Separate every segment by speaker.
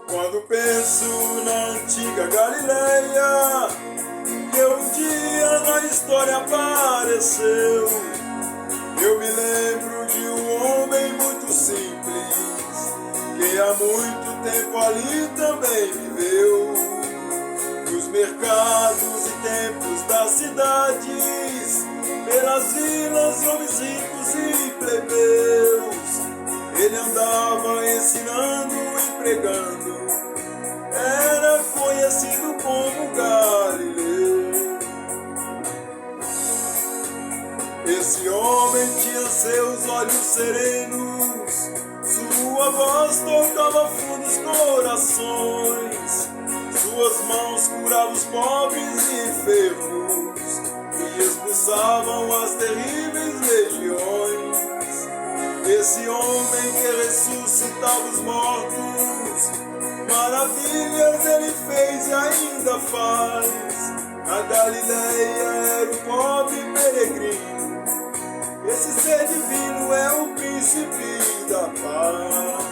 Speaker 1: Quando penso na antiga Galileia, que um dia na história apareceu, eu me lembro de um homem muito simples, que há muito tempo ali também viveu. Nos mercados e templos das cidades, pelas vilas, homens ricos e plebeus, ele andava ensinando e pregando, era conhecido como Galileu. Esse homem tinha seus olhos serenos, sua voz tocava fundos corações, suas mãos curavam os pobres e enfermos e expulsavam as terríveis legiões. Esse homem que ressuscitava os mortos, maravilhas ele fez e ainda faz. Na Galileia era o pobre peregrino, esse ser divino é o príncipe da paz.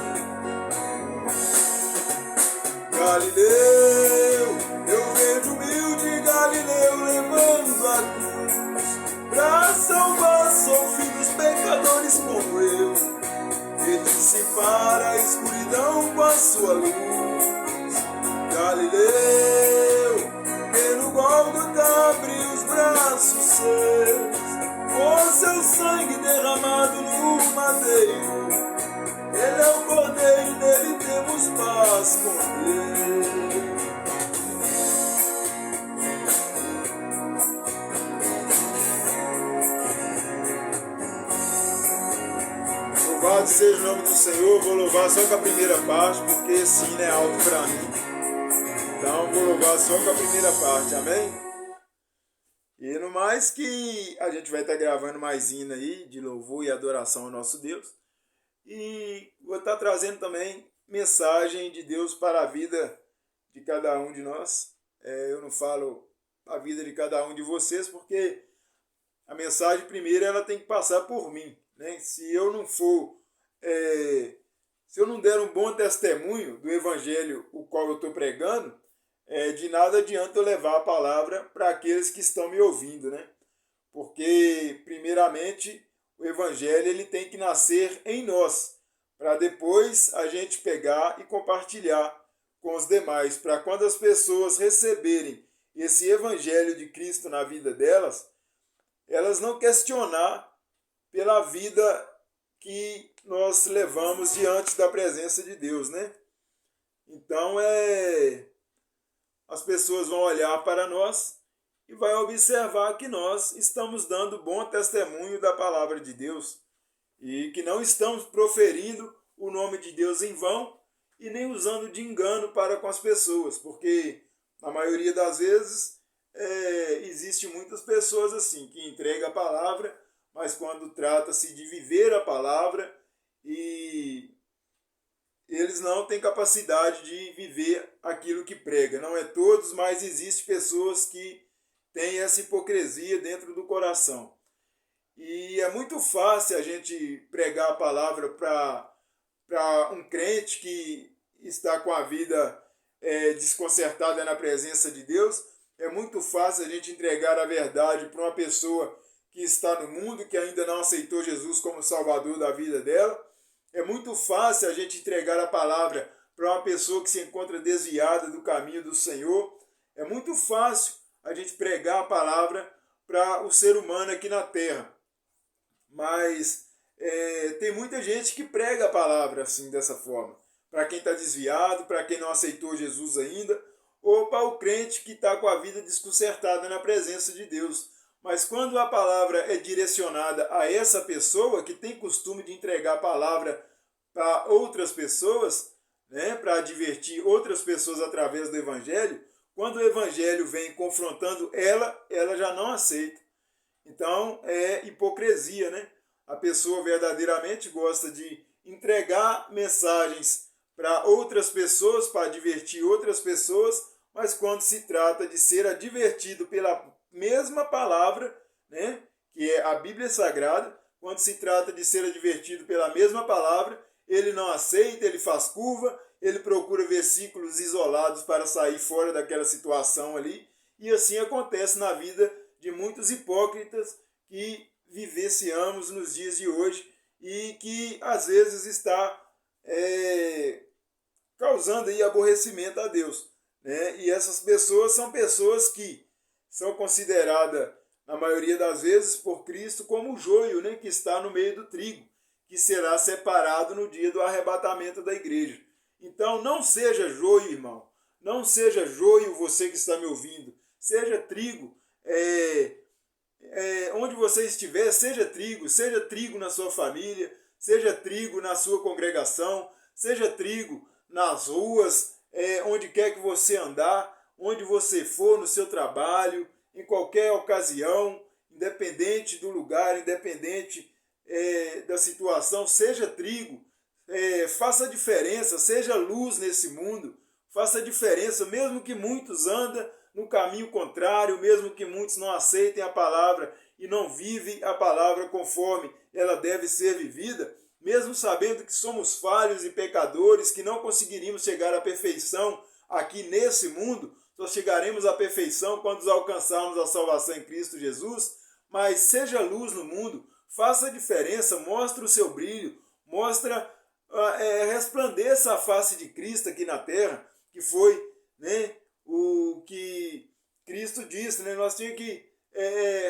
Speaker 1: Galileu, eu vejo humilde Galileu levando a cruz pra salvar, sou filho dos pecadores como eu, e dissipar a escuridão com a sua luz. Galileu, que no Gólgota abriu os braços seus, com seu sangue derramado no madeiro, ele é o Cordeiro e nele temos paz com Deus. Louvado seja o nome do Senhor. Vou louvar só com a primeira parte, porque esse hino é alto para mim. Então vou louvar só com a primeira parte, amém? E no mais que a gente vai estar gravando mais hino aí de louvor e adoração ao nosso Deus. E vou estar trazendo também mensagem de Deus para a vida de cada um de nós. Eu não falo a vida de cada um de vocês, porque a mensagem primeiro ela tem que passar por mim, né? Se eu não for, se eu não der um bom testemunho do evangelho o qual eu estou pregando, de nada adianta eu levar a palavra para aqueles que estão me ouvindo, né? Porque primeiramente o evangelho ele tem que nascer em nós, para depois a gente pegar e compartilhar com os demais, para quando as pessoas receberem esse evangelho de Cristo na vida delas, elas não questionar pela vida que nós levamos diante da presença de Deus, né? Então as pessoas vão olhar para nós e vai observar que nós estamos dando bom testemunho da palavra de Deus e que não estamos proferindo o nome de Deus em vão e nem usando de engano para com as pessoas, porque na maioria das vezes existe muitas pessoas assim que entregam a palavra, mas quando trata-se de viver a palavra e eles não têm capacidade de viver aquilo que prega. Não é todos, mas existem pessoas que têm essa hipocrisia dentro do coração. E é muito fácil a gente pregar a palavra para um crente que está com a vida desconcertada na presença de Deus. É muito fácil a gente entregar a verdade para uma pessoa que está no mundo, que ainda não aceitou Jesus como Salvador da vida dela. É muito fácil a gente entregar a palavra para uma pessoa que se encontra desviada do caminho do Senhor. É muito fácil a gente pregar a palavra para o ser humano aqui na terra. Mas tem muita gente que prega a palavra assim, dessa forma. Para quem está desviado, para quem não aceitou Jesus ainda, ou para o crente que está com a vida desconcertada na presença de Deus. Mas quando a palavra é direcionada a essa pessoa que tem costume de entregar a palavra para outras pessoas, né, para advertir outras pessoas através do evangelho, quando o evangelho vem confrontando ela já não aceita. Então é hipocrisia, né? A pessoa verdadeiramente gosta de entregar mensagens para outras pessoas, para divertir outras pessoas, mas quando se trata de ser advertido pela mesma palavra, né, que é a Bíblia Sagrada, quando se trata de ser advertido pela mesma palavra, ele não aceita, ele faz curva, ele procura versículos isolados para sair fora daquela situação ali, e assim acontece na vida de muitos hipócritas que vivenciamos nos dias de hoje e que às vezes está causando aí aborrecimento a Deus, né? E essas pessoas são pessoas que são consideradas, na maioria das vezes, por Cristo como o joio, né, que está no meio do trigo, que será separado no dia do arrebatamento da igreja. Então não seja joio, irmão, não seja joio você que está me ouvindo, seja trigo, onde você estiver, seja trigo na sua família, seja trigo na sua congregação, seja trigo nas ruas, onde quer que você andar, onde você for, no seu trabalho, em qualquer ocasião, independente do lugar, independente da situação, seja trigo, faça diferença, seja luz nesse mundo, faça diferença, mesmo que muitos andem no caminho contrário, mesmo que muitos não aceitem a palavra e não vivem a palavra conforme ela deve ser vivida, mesmo sabendo que somos falhos e pecadores, que não conseguiríamos chegar à perfeição aqui nesse mundo, só chegaremos à perfeição quando alcançarmos a salvação em Cristo Jesus, mas seja luz no mundo, faça a diferença, mostre o seu brilho, resplandeça a face de Cristo aqui na terra, que foi, né, o que Cristo disse, né? Nós tínhamos que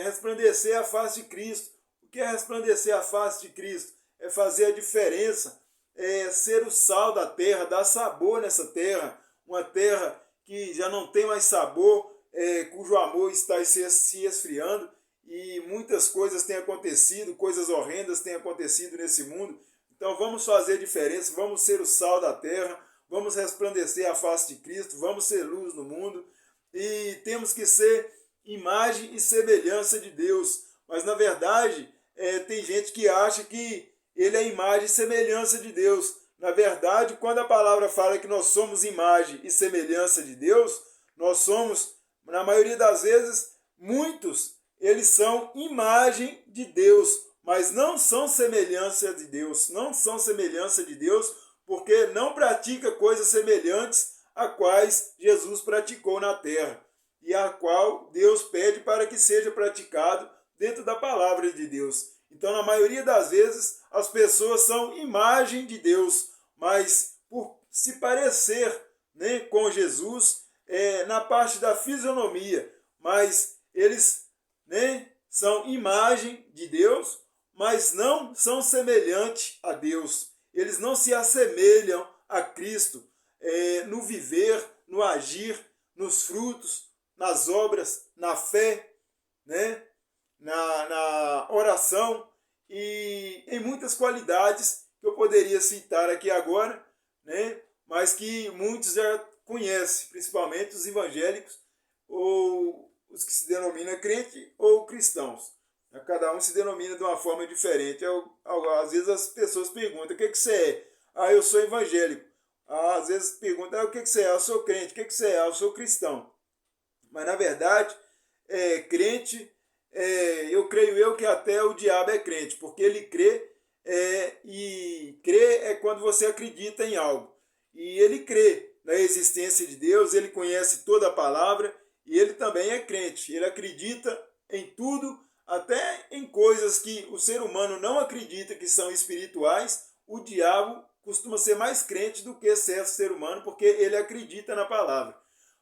Speaker 1: resplandecer a face de Cristo. O que é resplandecer a face de Cristo? É fazer a diferença, ser o sal da terra, dar sabor nessa terra, uma terra que já não tem mais sabor, cujo amor está se esfriando, e muitas coisas têm acontecido, coisas horrendas têm acontecido nesse mundo. Então vamos fazer diferença, vamos ser o sal da terra, vamos resplandecer a face de Cristo, vamos ser luz no mundo, e temos que ser imagem e semelhança de Deus. Mas na verdade, tem gente que acha que ele é imagem e semelhança de Deus. Na verdade, quando a palavra fala que nós somos imagem e semelhança de Deus, nós somos, na maioria das vezes, muitos, eles são imagem de Deus, mas não são semelhança de Deus, não são semelhança de Deus, porque não pratica coisas semelhantes a quais Jesus praticou na terra, e a qual Deus pede para que seja praticado dentro da palavra de Deus. Então, na maioria das vezes, as pessoas são imagem de Deus, mas por se parecer, né, com Jesus, na parte da fisionomia, mas eles, né, são imagem de Deus, mas não são semelhantes a Deus. Eles não se assemelham a Cristo no viver, no agir, nos frutos, nas obras, na fé, né, na oração e em muitas qualidades que eu poderia citar aqui agora, né, mas que muitos já conhecem, principalmente os evangélicos ou os que se denominam crente ou cristãos. Cada um se denomina de uma forma diferente. Às vezes as pessoas perguntam, o que você é? Ah, eu sou evangélico. Às vezes perguntam, o que você é? Eu sou crente. O que você é? Eu sou cristão. Mas na verdade, crente, eu creio que até o diabo é crente, porque ele crê, e crer é quando você acredita em algo. E ele crê na existência de Deus, ele conhece toda a palavra, e ele também é crente. Ele acredita em tudo, até em coisas que o ser humano não acredita que são espirituais. O diabo costuma ser mais crente do que certo ser humano, porque ele acredita na palavra.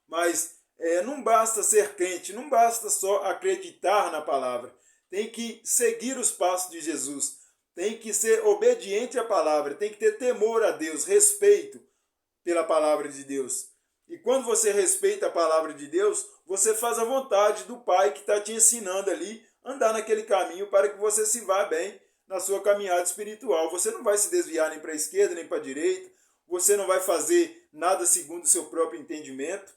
Speaker 1: Mas não basta ser crente, não basta só acreditar na palavra. Tem que seguir os passos de Jesus. Tem que ser obediente à palavra. Tem que ter temor a Deus, respeito pela palavra de Deus. E quando você respeita a palavra de Deus, você faz a vontade do Pai que está te ensinando ali, andar naquele caminho para que você se vá bem na sua caminhada espiritual. Você não vai se desviar nem para a esquerda nem para a direita, você não vai fazer nada segundo o seu próprio entendimento.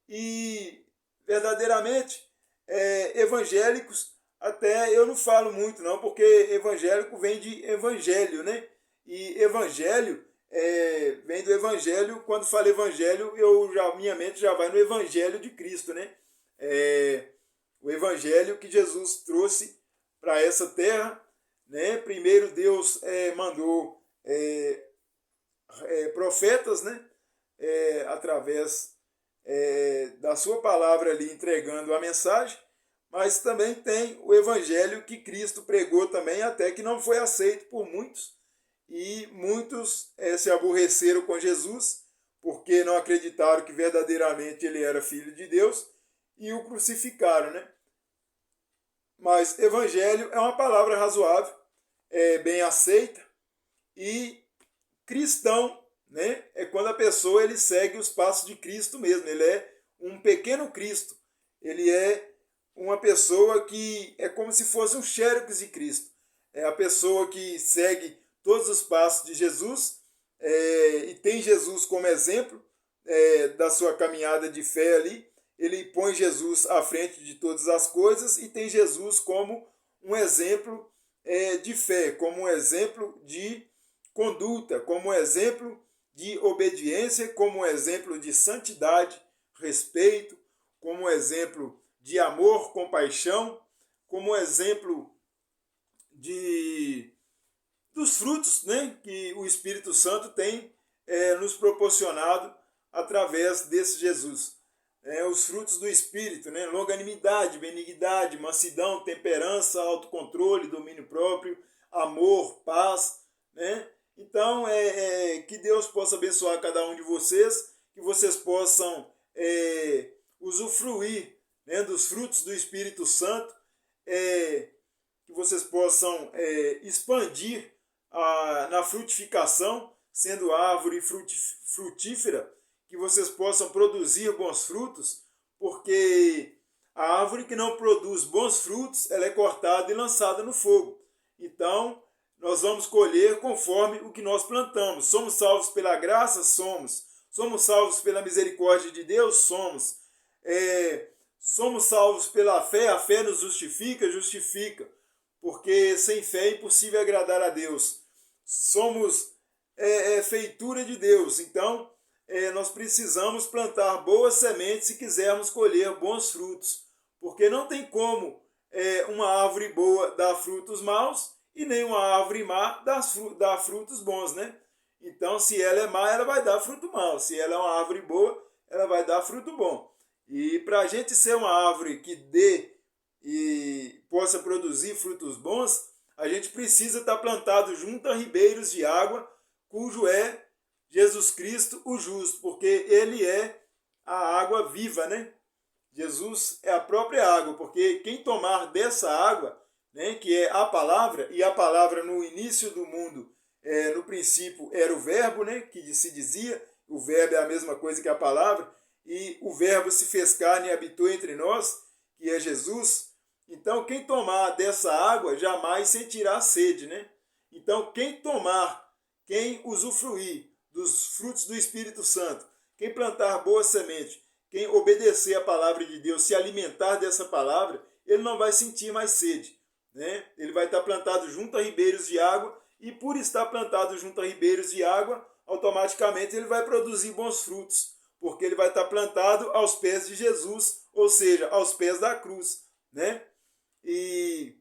Speaker 1: E verdadeiramente, evangélicos até eu não falo muito não, porque evangélico vem de evangelho, né? E evangelho vem do evangelho. Quando falo evangelho, minha mente já vai no evangelho de Cristo, né? O evangelho que Jesus trouxe para essa terra, né? Primeiro Deus mandou profetas, né? Através da sua palavra ali entregando a mensagem, mas também tem o evangelho que Cristo pregou também, até que não foi aceito por muitos, e muitos se aborreceram com Jesus, porque não acreditaram que verdadeiramente ele era filho de Deus, e o crucificaram, né? Mas evangelho é uma palavra razoável, bem aceita, e cristão, né, é quando a pessoa ele segue os passos de Cristo mesmo. Ele é um pequeno Cristo. Ele é uma pessoa que é como se fosse um xerox de Cristo. É a pessoa que segue todos os passos de Jesus e tem Jesus como exemplo da sua caminhada de fé ali. Ele põe Jesus à frente de todas as coisas e tem Jesus como um exemplo de fé, como um exemplo de conduta, como um exemplo de obediência, como um exemplo de santidade, respeito, como um exemplo de amor, compaixão, como um exemplo dos frutos, né, que o Espírito Santo tem nos proporcionado através desse Jesus. Os frutos do Espírito, né, longanimidade, benignidade, mansidão, temperança, autocontrole, domínio próprio, amor, paz, né? Então, que Deus possa abençoar cada um de vocês, que vocês possam usufruir, né, dos frutos do Espírito Santo, que vocês possam expandir na frutificação, sendo árvore frutífera, que vocês possam produzir bons frutos, porque a árvore que não produz bons frutos, ela é cortada e lançada no fogo. Então, nós vamos colher conforme o que nós plantamos. Somos salvos pela graça? Somos. Somos salvos pela misericórdia de Deus? Somos. Somos salvos pela fé? A fé nos justifica? Justifica. Porque sem fé é impossível agradar a Deus. Somos feitura de Deus. Então, nós precisamos plantar boas sementes se quisermos colher bons frutos. Porque não tem como uma árvore boa dar frutos maus, e nem uma árvore má dá frutos bons, né? Então, se ela é má, ela vai dar fruto mau. Se ela é uma árvore boa, ela vai dar fruto bom. E para a gente ser uma árvore que dê e possa produzir frutos bons, a gente precisa estar plantado junto a ribeiros de água, cujo é Jesus Cristo, o justo, porque ele é a água viva, né? Jesus é a própria água, porque quem tomar dessa água, né, que é a palavra, e a palavra no início do mundo, no princípio era o verbo, né, que se dizia, o verbo é a mesma coisa que a palavra, e o verbo se fez carne e habitou entre nós, que é Jesus. Então quem tomar dessa água jamais sentirá sede, né? Então quem tomar, quem usufruir dos frutos do Espírito Santo, quem plantar boa semente, quem obedecer a palavra de Deus, se alimentar dessa palavra, ele não vai sentir mais sede, né? Ele vai estar plantado junto a ribeiros de água, e por estar plantado junto a ribeiros de água, automaticamente ele vai produzir bons frutos, porque ele vai estar plantado aos pés de Jesus, ou seja, aos pés da cruz, né? E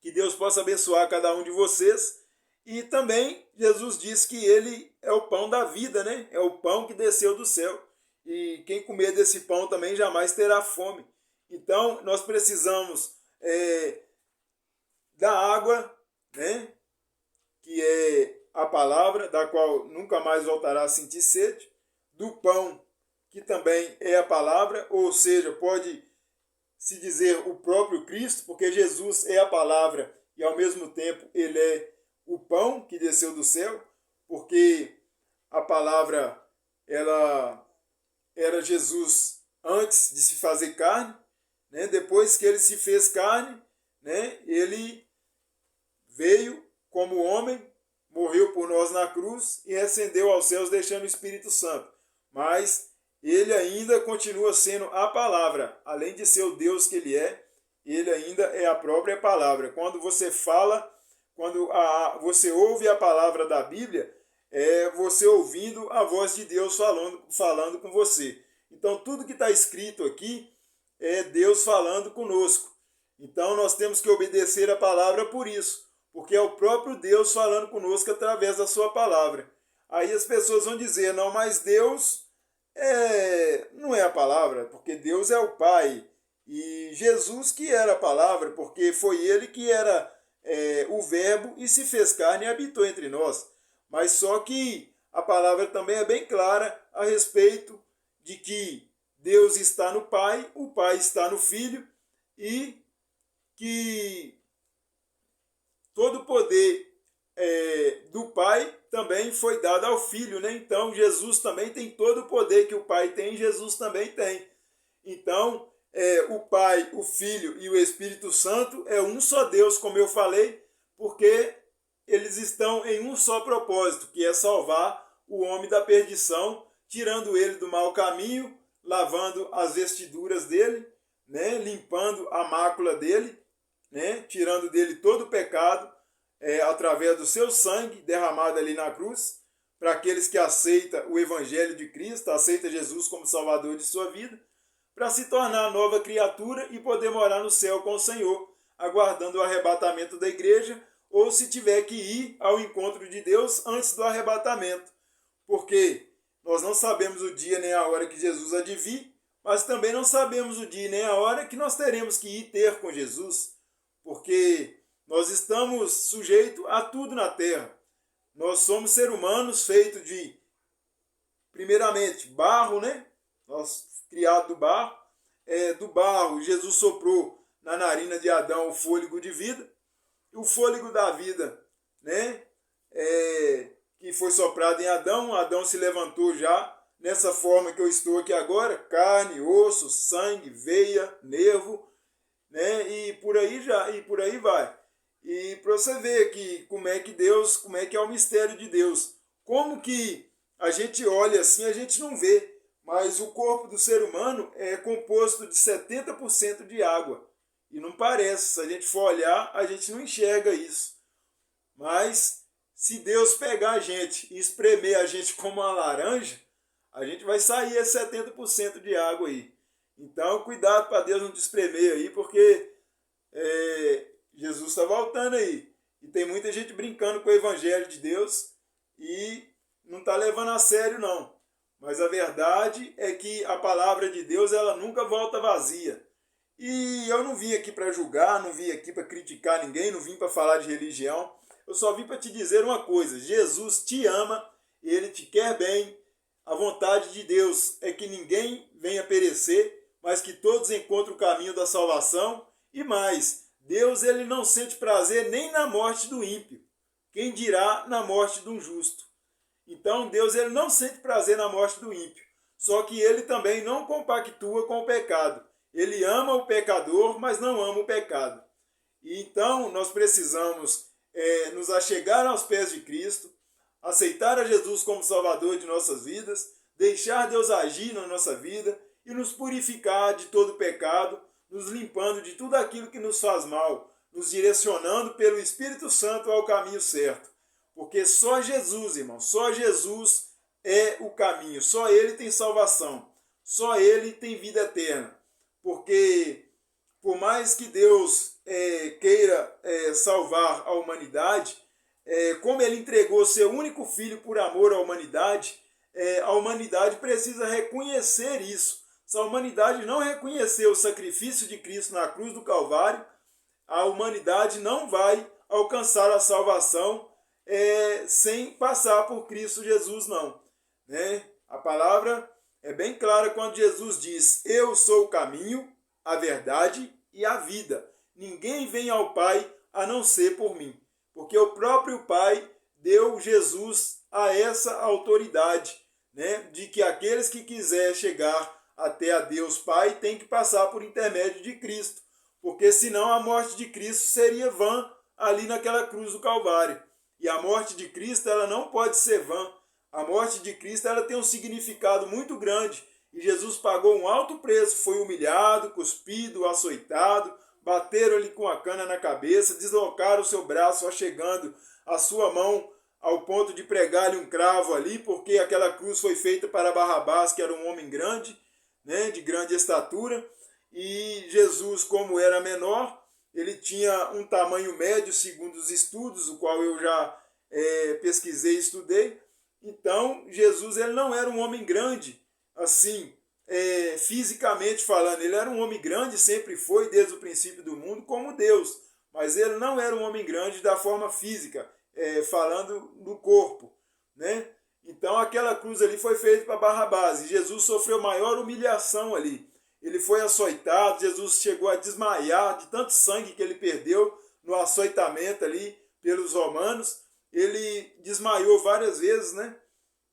Speaker 1: que Deus possa abençoar cada um de vocês. E também Jesus disse que ele é o pão da vida, né? É o pão que desceu do céu. E quem comer desse pão também jamais terá fome. Então, nós precisamos da água, né? Que é a palavra, da qual nunca mais voltará a sentir sede. Do pão, que também é a palavra, ou seja, pode se dizer o próprio Cristo, porque Jesus é a palavra e ao mesmo tempo ele é o pão que desceu do céu, porque a palavra ela era Jesus antes de se fazer carne, né? Depois que ele se fez carne, né? Ele veio como homem, morreu por nós na cruz e ascendeu aos céus deixando o Espírito Santo. Mas ele ainda continua sendo a palavra, além de ser o Deus que ele é, ele ainda é a própria palavra. Quando você fala, quando você ouve a palavra da Bíblia, é você ouvindo a voz de Deus falando com você. Então, tudo que está escrito aqui é Deus falando conosco. Então, nós temos que obedecer a palavra por isso, porque é o próprio Deus falando conosco através da sua palavra. Aí as pessoas vão dizer, não, mas Deus não é a palavra, porque Deus é o Pai. E Jesus que era a palavra, porque foi ele que era o verbo e se fez carne e habitou entre nós. Mas só que a palavra também é bem clara a respeito de que Deus está no Pai, o Pai está no Filho e que todo o poder do Pai também foi dado ao Filho, né? Então Jesus também tem todo o poder que o Pai tem, Jesus também tem. Então o Pai, o Filho e o Espírito Santo é um só Deus, como eu falei, porque eles estão em um só propósito, que é salvar o homem da perdição, tirando ele do mau caminho, lavando as vestiduras dele, né? Limpando a mácula dele, né? Tirando dele todo o pecado, através do seu sangue derramado ali na cruz, para aqueles que aceitam o Evangelho de Cristo, aceitam Jesus como Salvador de sua vida, para se tornar nova criatura e poder morar no céu com o Senhor, aguardando o arrebatamento da igreja, ou se tiver que ir ao encontro de Deus antes do arrebatamento. Porque nós não sabemos o dia nem a hora que Jesus há de vir, mas também não sabemos o dia nem a hora que nós teremos que ir ter com Jesus, porque nós estamos sujeitos a tudo na terra. Nós somos seres humanos feitos de, primeiramente, barro, né? Nós criados do barro. Do barro, Jesus soprou na narina de Adão o fôlego de vida. E o fôlego da vida, né? Que foi soprado em Adão. Adão se levantou já nessa forma que eu estou aqui agora. Carne, osso, sangue, veia, nervo, né? E por aí vai. E para você ver que como é que é o mistério de Deus. Como que a gente olha assim, a gente não vê, mas o corpo do ser humano é composto de 70% de água. E não parece, se a gente for olhar, a gente não enxerga isso. Mas se Deus pegar a gente e espremer a gente como uma laranja, a gente vai sair esse 70% de água aí. Então, cuidado para Deus não te espremer aí, porque Jesus está voltando aí. E tem muita gente brincando com o Evangelho de Deus e não está levando a sério, não. Mas a verdade é que a palavra de Deus, ela nunca volta vazia. E eu não vim aqui para julgar, não vim aqui para criticar ninguém, não vim para falar de religião. Eu só vim para te dizer uma coisa: Jesus te ama, ele te quer bem. A vontade de Deus é que ninguém venha perecer, mas que todos encontrem o caminho da salvação. E mais, Deus ele não sente prazer nem na morte do ímpio, quem dirá na morte de um justo. Então Deus ele não sente prazer na morte do ímpio, só que ele também não compactua com o pecado. Ele ama o pecador, mas não ama o pecado. E então nós precisamos nos achegar aos pés de Cristo, aceitar a Jesus como Salvador de nossas vidas, deixar Deus agir na nossa vida e nos purificar de todo pecado, nos limpando de tudo aquilo que nos faz mal, nos direcionando pelo Espírito Santo ao caminho certo. Porque só Jesus, irmão, só Jesus é o caminho, só Ele tem salvação, só Ele tem vida eterna. Porque por mais que Deus queira salvar a humanidade, como Ele entregou seu único filho por amor à humanidade, a humanidade precisa reconhecer isso. Se a humanidade não reconhecer o sacrifício de Cristo na cruz do Calvário, a humanidade não vai alcançar a salvação sem passar por Cristo Jesus, não. Né? A palavra é bem clara quando Jesus diz: eu sou o caminho, a verdade e a vida. Ninguém vem ao Pai a não ser por mim. Porque o próprio Pai deu Jesus a essa autoridade, né? De que aqueles que quiserem chegar até a Deus Pai tem que passar por intermédio de Cristo. Porque senão a morte de Cristo seria vã ali naquela cruz do Calvário. E a morte de Cristo ela não pode ser vã. A morte de Cristo ela tem um significado muito grande. E Jesus pagou um alto preço. Foi humilhado, cuspido, açoitado, bateram ali com a cana na cabeça, deslocaram o seu braço, achegando a sua mão ao ponto de pregar-lhe um cravo ali, porque aquela cruz foi feita para Barrabás, que era um homem grande, né, de grande estatura, e Jesus, como era menor, ele tinha um tamanho médio, segundo os estudos, o qual eu já pesquisei e estudei. Então, Jesus ele não era um homem grande, assim, fisicamente falando. Ele era um homem grande, sempre foi, desde o princípio do mundo, como Deus. Mas ele não era um homem grande da forma física, falando do corpo, né? Então aquela cruz ali foi feita para Barrabás, e Jesus sofreu maior humilhação ali. Ele foi açoitado, Jesus chegou a desmaiar de tanto sangue que ele perdeu no açoitamento ali pelos romanos. Ele desmaiou várias vezes, né?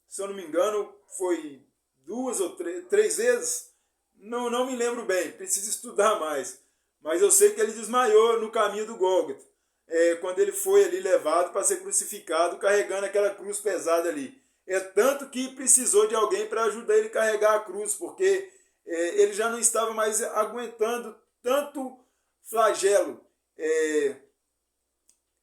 Speaker 1: Se eu não me engano, foi 2 ou 3 vezes. Não me lembro bem, preciso estudar mais. Mas eu sei que ele desmaiou no caminho do Gólgota, quando ele foi ali levado para ser crucificado, carregando aquela cruz pesada ali. É tanto que precisou de alguém para ajudar ele a carregar a cruz, porque ele já não estava mais aguentando tanto flagelo.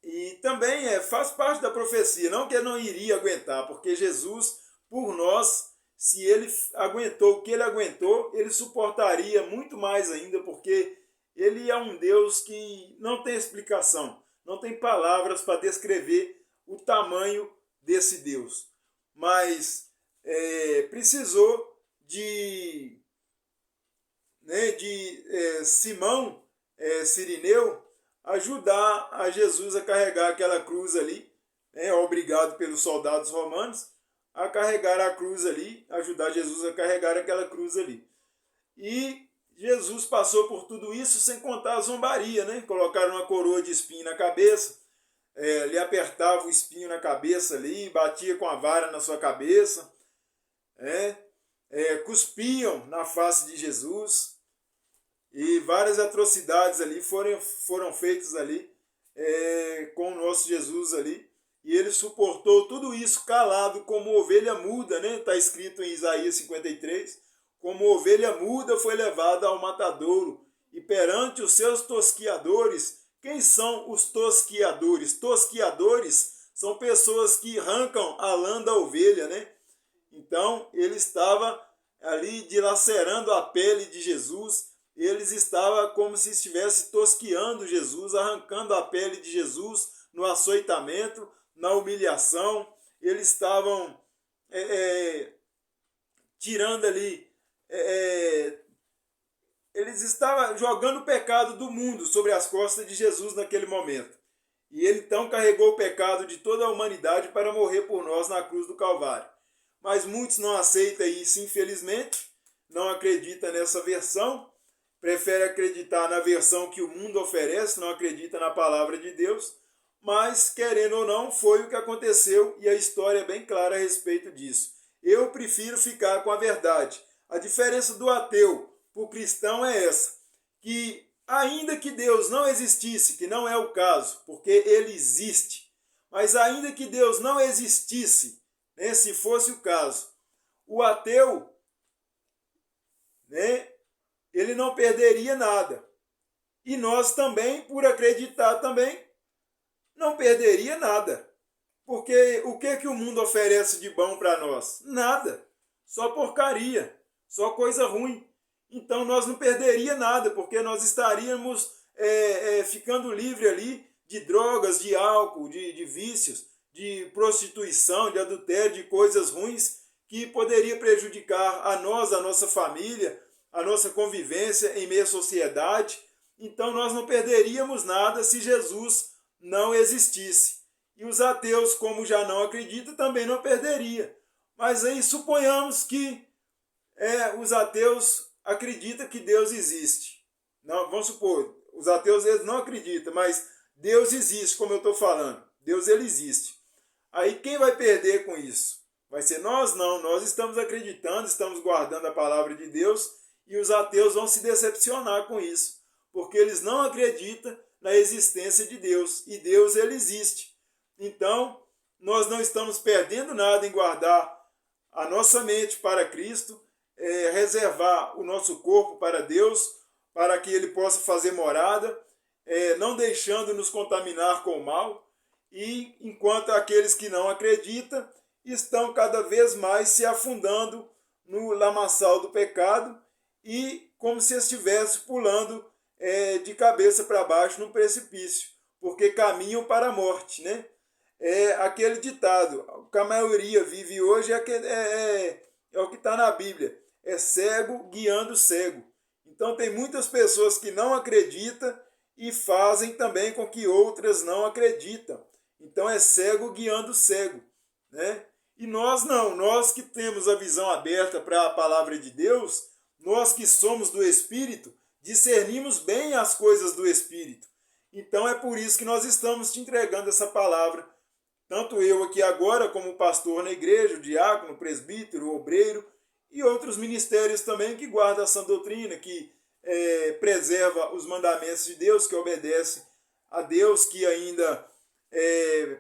Speaker 1: E também faz parte da profecia, não que ele não iria aguentar, porque Jesus, por nós, se ele aguentou o que ele aguentou, ele suportaria muito mais ainda, porque ele é um Deus que não tem explicação, não tem palavras para descrever o tamanho desse Deus. Mas precisou de Simão Cirineu ajudar a Jesus a carregar aquela cruz ali, obrigado pelos soldados romanos a carregar a cruz ali, ajudar Jesus a carregar aquela cruz ali. E Jesus passou por tudo isso sem contar a zombaria, né? Colocaram uma coroa de espinho na cabeça, ele apertava o espinho na cabeça ali, batia com a vara na sua cabeça, cuspiam na face de Jesus, e várias atrocidades ali foram feitas ali com o nosso Jesus ali, e ele suportou tudo isso calado como ovelha muda, né? Está escrito em Isaías 53, como ovelha muda foi levada ao matadouro, e perante os seus tosquiadores. Quem são os tosquiadores? Tosquiadores são pessoas que arrancam a lã da ovelha, né? Então, ele estava ali dilacerando a pele de Jesus, eles estavam como se estivesse tosquiando Jesus, arrancando a pele de Jesus no açoitamento, na humilhação. Eles estavam tirando ali, eles estavam jogando o pecado do mundo sobre as costas de Jesus naquele momento. E ele então carregou o pecado de toda a humanidade para morrer por nós na cruz do Calvário. Mas muitos não aceitam isso, infelizmente, não acreditam nessa versão, preferem acreditar na versão que o mundo oferece, não acreditam na palavra de Deus, mas, querendo ou não, foi o que aconteceu e a história é bem clara a respeito disso. Eu prefiro ficar com a verdade. A diferença do ateu para o cristão é essa, que ainda que Deus não existisse, que não é o caso, porque ele existe, mas ainda que Deus não existisse, né, se fosse o caso, o ateu, né, ele não perderia nada. E nós também, por acreditar também, não perderia nada. Porque o que o mundo oferece de bom para nós? Nada. Só porcaria. Só coisa ruim. Então nós não perderia nada, porque nós estaríamos ficando livre ali de drogas, de álcool, de vícios, de prostituição, de adultério, de coisas ruins que poderia prejudicar a nós, a nossa família, a nossa convivência em meio à sociedade. Então nós não perderíamos nada se Jesus não existisse. E os ateus, como já não acreditam, também não perderia. Mas aí suponhamos que os ateus acreditam que Deus existe. Não, vamos supor, os ateus eles não acreditam, mas Deus existe, como eu estou falando. Deus ele existe. Aí quem vai perder com isso? Vai ser nós? Não, nós estamos acreditando, estamos guardando a palavra de Deus, e os ateus vão se decepcionar com isso, porque eles não acreditam na existência de Deus, e Deus ele existe. Então, nós não estamos perdendo nada em guardar a nossa mente para Cristo, reservar o nosso corpo para Deus, para que ele possa fazer morada, não deixando nos contaminar com o mal, e enquanto aqueles que não acreditam estão cada vez mais se afundando no lamaçal do pecado e como se estivesse pulando de cabeça para baixo num precipício, porque caminham para a morte, né? É aquele ditado que a maioria vive hoje, é o que está na Bíblia, é cego guiando cego. Então tem muitas pessoas que não acreditam e fazem também com que outras não acreditam. Então é cego guiando cego, né? E nós não, nós que temos a visão aberta para a palavra de Deus, nós que somos do Espírito, discernimos bem as coisas do Espírito. Então é por isso que nós estamos te entregando essa palavra, tanto eu aqui agora como pastor na igreja, o diácono, o presbítero, o obreiro e outros ministérios também que guardam a sã doutrina, que preserva os mandamentos de Deus, que obedece a Deus, que ainda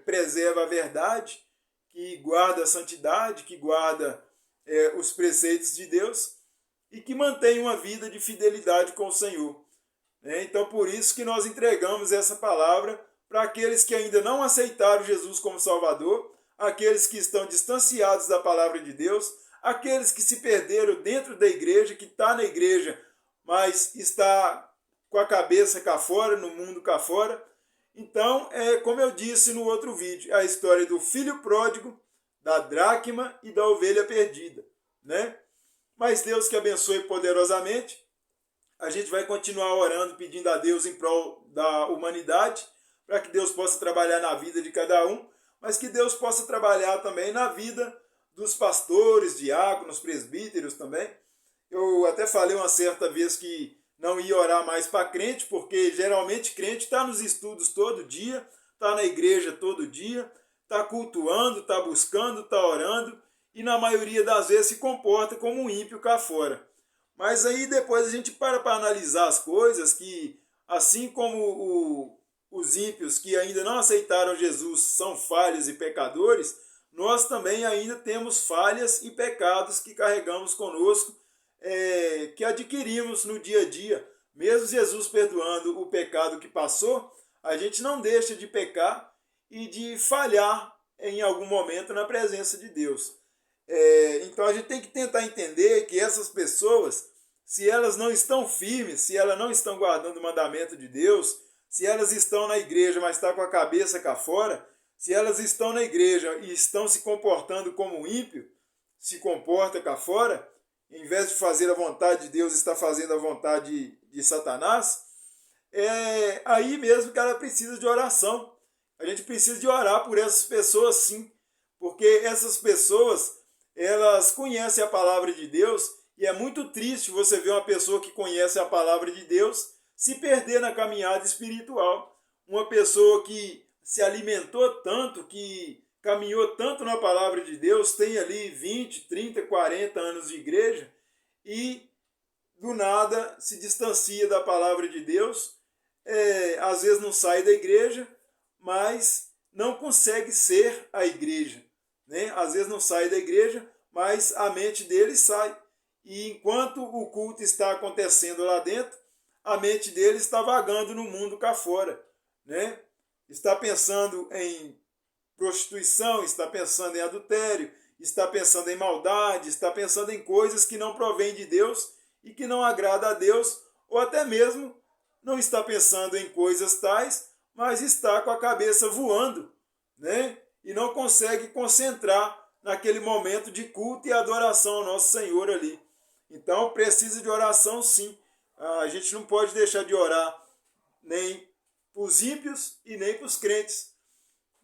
Speaker 1: preserva a verdade, que guarda a santidade, que guarda os preceitos de Deus e que mantém uma vida de fidelidade com o Senhor. Então, por isso que nós entregamos essa palavra para aqueles que ainda não aceitaram Jesus como Salvador, aqueles que estão distanciados da palavra de Deus, aqueles que se perderam dentro da igreja, que está na igreja, mas está com a cabeça cá fora, no mundo cá fora. Então, como eu disse no outro vídeo, a história do filho pródigo, da dracma e da ovelha perdida, né? Mas Deus que abençoe poderosamente. A gente vai continuar orando, pedindo a Deus em prol da humanidade, para que Deus possa trabalhar na vida de cada um, mas que Deus possa trabalhar também na vida dos pastores, diáconos, presbíteros também. Eu até falei uma certa vez que não ia orar mais para crente, porque geralmente crente está nos estudos todo dia, está na igreja todo dia, está cultuando, está buscando, está orando, e na maioria das vezes se comporta como um ímpio cá fora. Mas aí depois a gente para analisar as coisas, que assim como os ímpios que ainda não aceitaram Jesus são falhos e pecadores, nós também ainda temos falhas e pecados que carregamos conosco, que adquirimos no dia a dia. Mesmo Jesus perdoando o pecado que passou, a gente não deixa de pecar e de falhar em algum momento na presença de Deus. Então a gente tem que tentar entender que essas pessoas, se elas não estão firmes, se elas não estão guardando o mandamento de Deus, se elas estão na igreja, mas estão com a cabeça cá fora, se elas estão na igreja e estão se comportando como um ímpio, se comporta cá fora, em vez de fazer a vontade de Deus, está fazendo a vontade de Satanás, aí mesmo que ela precisa de oração. A gente precisa de orar por essas pessoas, sim, porque essas pessoas, elas conhecem a palavra de Deus, e é muito triste você ver uma pessoa que conhece a palavra de Deus se perder na caminhada espiritual. Uma pessoa que se alimentou tanto, que caminhou tanto na palavra de Deus, tem ali 20, 30, 40 anos de igreja e do nada se distancia da palavra de Deus, às vezes não sai da igreja, mas não consegue ser a igreja, né? Às vezes não sai da igreja, mas a mente dele sai. E enquanto o culto está acontecendo lá dentro, a mente dele está vagando no mundo cá fora, né? Está pensando em prostituição, está pensando em adultério, está pensando em maldade, está pensando em coisas que não provêm de Deus e que não agrada a Deus, ou até mesmo não está pensando em coisas tais, mas está com a cabeça voando, né? E não consegue concentrar naquele momento de culto e adoração ao nosso Senhor ali. Então precisa de oração, sim. A gente não pode deixar de orar nem para os ímpios e nem para os crentes.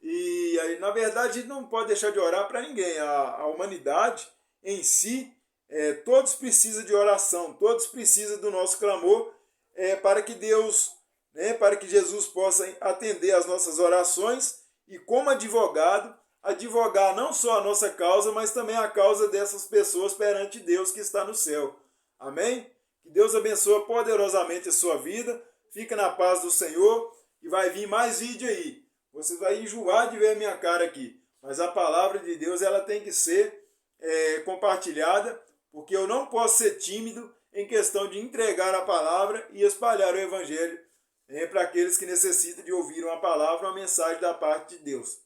Speaker 1: E na verdade a gente não pode deixar de orar para ninguém. A humanidade em si, todos precisam de oração, todos precisam do nosso clamor, para que Deus, para que Jesus possa atender às nossas orações e, como advogado, advogar não só a nossa causa, mas também a causa dessas pessoas perante Deus que está no céu. Amém? Que Deus abençoe poderosamente a sua vida. Fica na paz do Senhor e vai vir mais vídeo aí. Você vai enjoar de ver a minha cara aqui. Mas a palavra de Deus, ela tem que ser compartilhada, porque eu não posso ser tímido em questão de entregar a palavra e espalhar o evangelho para aqueles que necessitam de ouvir uma palavra, uma mensagem da parte de Deus.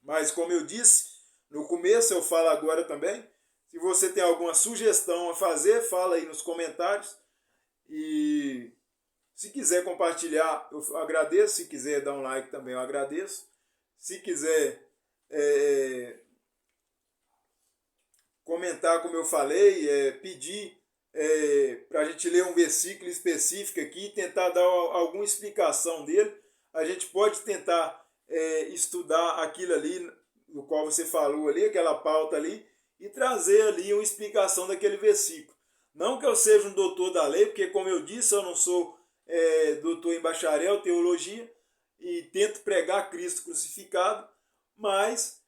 Speaker 1: Mas como eu disse no começo, eu falo agora também, se você tem alguma sugestão a fazer, fala aí nos comentários. E se quiser compartilhar, eu agradeço. Se quiser dar um like também, eu agradeço. Se quiser comentar, como eu falei, pedir para a gente ler um versículo específico aqui e tentar dar alguma explicação dele. A gente pode tentar estudar aquilo ali, no qual você falou ali, aquela pauta ali, e trazer ali uma explicação daquele versículo. Não que eu seja um doutor da lei, porque como eu disse, eu não sou doutor em bacharel, teologia, e tento pregar Cristo crucificado, mas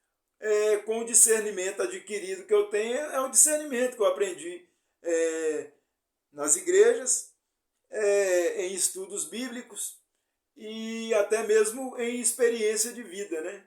Speaker 1: com o discernimento adquirido que eu tenho, é um discernimento que eu aprendi nas igrejas, em estudos bíblicos e até mesmo em experiência de vida, né?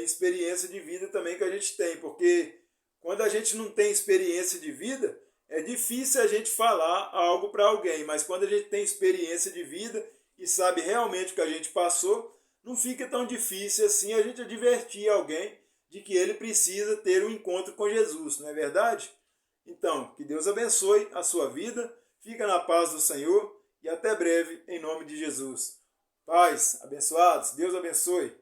Speaker 1: Experiência de vida também que a gente tem, porque quando a gente não tem experiência de vida, é difícil a gente falar algo para alguém, mas quando a gente tem experiência de vida e sabe realmente o que a gente passou, não fica tão difícil assim a gente advertir alguém de que ele precisa ter um encontro com Jesus, não é verdade? Então, que Deus abençoe a sua vida, fica na paz do Senhor e até breve, em nome de Jesus. Paz, abençoados, Deus abençoe.